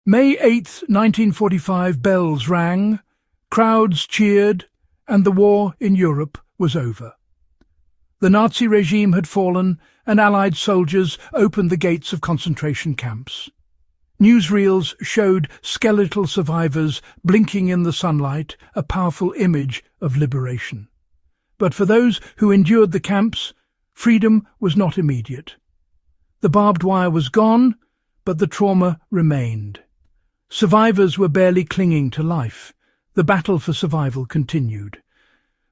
May 8, 1945, bells rang, crowds cheered, and the war in Europe was over. The Nazi regime had fallen, and Allied soldiers opened the gates of concentration camps. Newsreels showed skeletal survivors blinking in the sunlight, a powerful image of liberation. But for those who endured the camps, freedom was not immediate. The barbed wire was gone, but the trauma remained. Survivors were barely clinging to life. The battle for survival continued.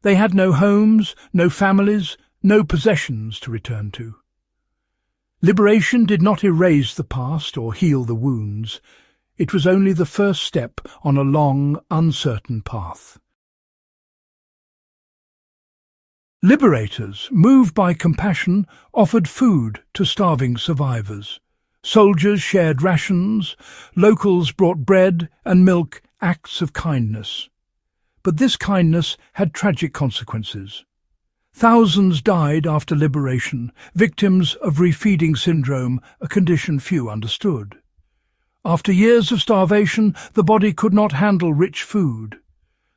They had no homes, no families, no possessions to return to. Liberation did not erase the past or heal the wounds. It was only the first step on a long, uncertain path. Liberators, moved by compassion, offered food to starving survivors. Soldiers shared rations, locals brought bread and milk, acts of kindness. But this kindness had tragic consequences. Thousands died after liberation, victims of refeeding syndrome, a condition few understood. After years of starvation, the body could not handle rich food.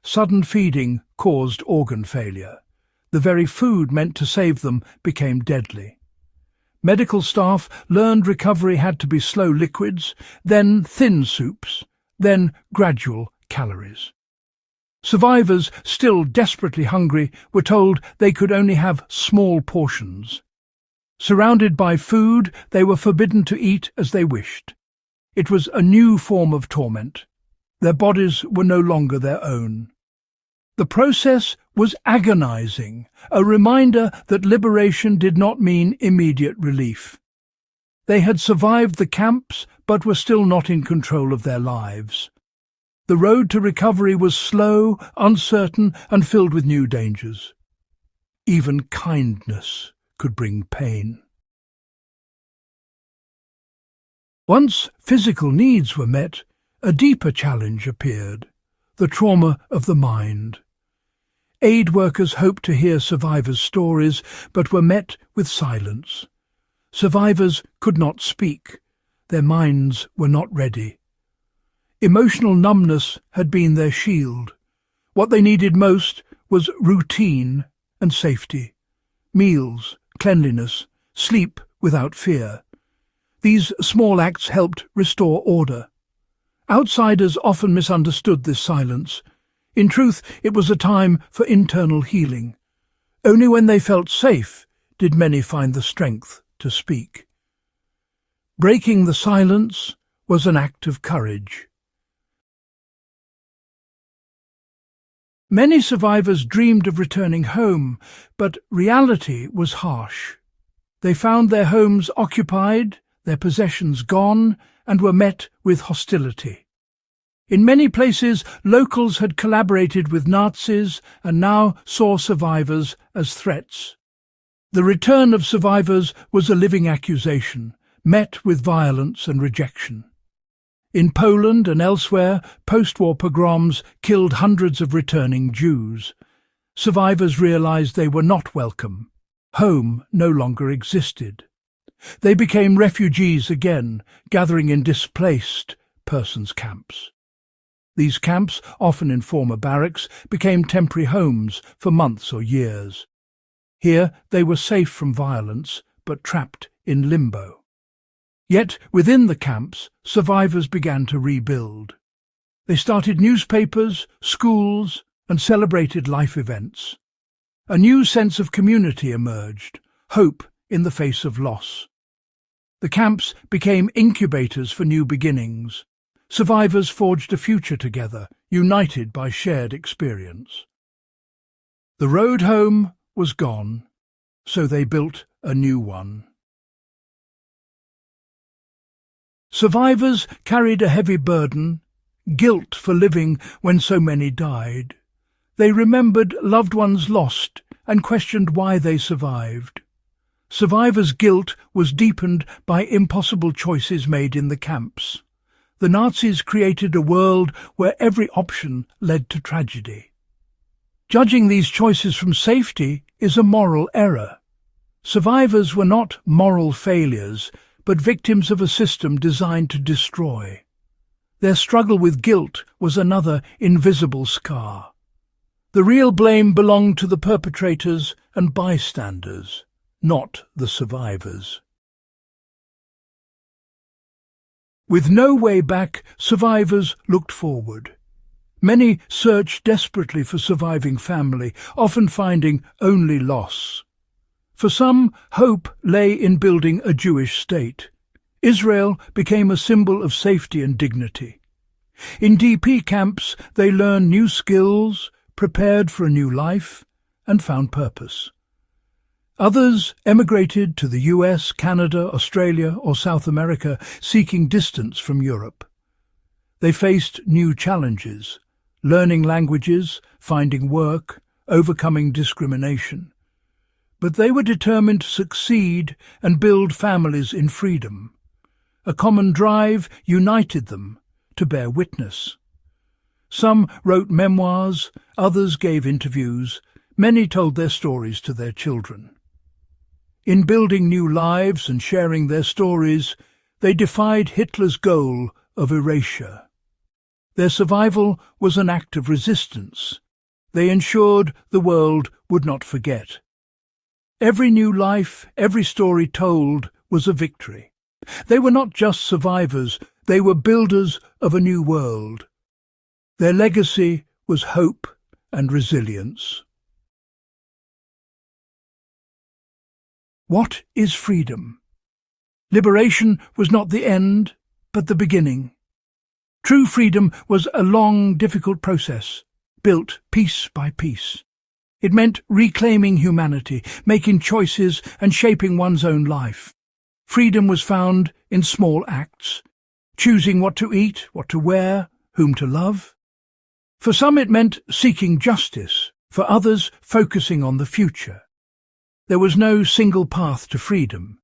Sudden feeding caused organ failure. The very food meant to save them became deadly. Medical staff learned recovery had to be slow liquids, then thin soups, then gradual calories. Survivors, still desperately hungry, were told they could only have small portions. Surrounded by food, they were forbidden to eat as they wished. It was a new form of torment. Their bodies were no longer their own. The process was agonizing, a reminder that liberation did not mean immediate relief. They had survived the camps, but were still not in control of their lives. The road to recovery was slow, uncertain, and filled with new dangers. Even kindness could bring pain. Once physical needs were met, a deeper challenge appeared: the trauma of the mind. Aid workers hoped to hear survivors' stories, but were met with silence. Survivors could not speak. Their minds were not ready. Emotional numbness had been their shield. What they needed most was routine and safety. Meals, cleanliness, sleep without fear. These small acts helped restore order. Outsiders often misunderstood this silence. In truth, it was a time for internal healing. Only when they felt safe did many find the strength to speak. Breaking the silence was an act of courage. Many survivors dreamed of returning home, but reality was harsh. They found their homes occupied, their possessions gone, and were met with hostility. In many places, locals had collaborated with Nazis and now saw survivors as threats. The return of survivors was a living accusation, met with violence and rejection. In Poland and elsewhere, post-war pogroms killed hundreds of returning Jews. Survivors realized they were not welcome. Home no longer existed. They became refugees again, gathering in displaced persons camps. These camps, often in former barracks, became temporary homes for months or years. Here they were safe from violence, but trapped in limbo. Yet within the camps, survivors began to rebuild. They started newspapers, schools, and celebrated life events. A new sense of community emerged, hope in the face of loss. The camps became incubators for new beginnings. Survivors forged a future together, united by shared experience. The road home was gone, so they built a new one. Survivors carried a heavy burden, guilt for living when so many died. They remembered loved ones lost and questioned why they survived. Survivors' guilt was deepened by impossible choices made in the camps. The Nazis created a world where every option led to tragedy. Judging these choices from safety is a moral error. Survivors were not moral failures, but victims of a system designed to destroy. Their struggle with guilt was another invisible scar. The real blame belonged to the perpetrators and bystanders, not the survivors. With no way back, survivors looked forward. Many searched desperately for surviving family, often finding only loss. For some, hope lay in building a Jewish state. Israel became a symbol of safety and dignity. In DP camps, they learned new skills, prepared for a new life, and found purpose. Others emigrated to the US, Canada, Australia, or South America, seeking distance from Europe. They faced new challenges, learning languages, finding work, overcoming discrimination. But they were determined to succeed and build families in freedom. A common drive united them to bear witness. Some wrote memoirs, others gave interviews, many told their stories to their children. In building new lives and sharing their stories, they defied Hitler's goal of erasure. Their survival was an act of resistance. They ensured the world would not forget. Every new life, every story told, was a victory. They were not just survivors, they were builders of a new world. Their legacy was hope and resilience. What is freedom? Liberation was not the end, but the beginning. True freedom was a long, difficult process, built piece by piece. It meant reclaiming humanity, making choices and shaping one's own life. Freedom was found in small acts, choosing what to eat, what to wear, whom to love. For some it meant seeking justice, for others focusing on the future. There was no single path to freedom.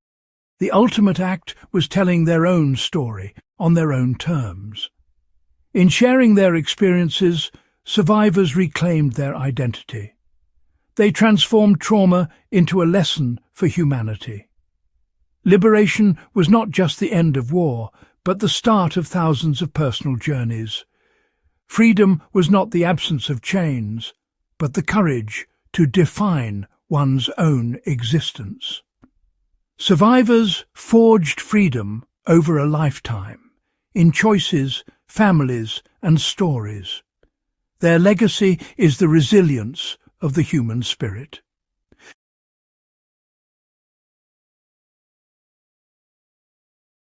The ultimate act was telling their own story, on their own terms. In sharing their experiences, survivors reclaimed their identity. They transformed trauma into a lesson for humanity. Liberation was not just the end of war, but the start of thousands of personal journeys. Freedom was not the absence of chains, but the courage to define one's own existence. Survivors forged freedom over a lifetime, in choices, families, and stories. Their legacy is the resilience of the human spirit.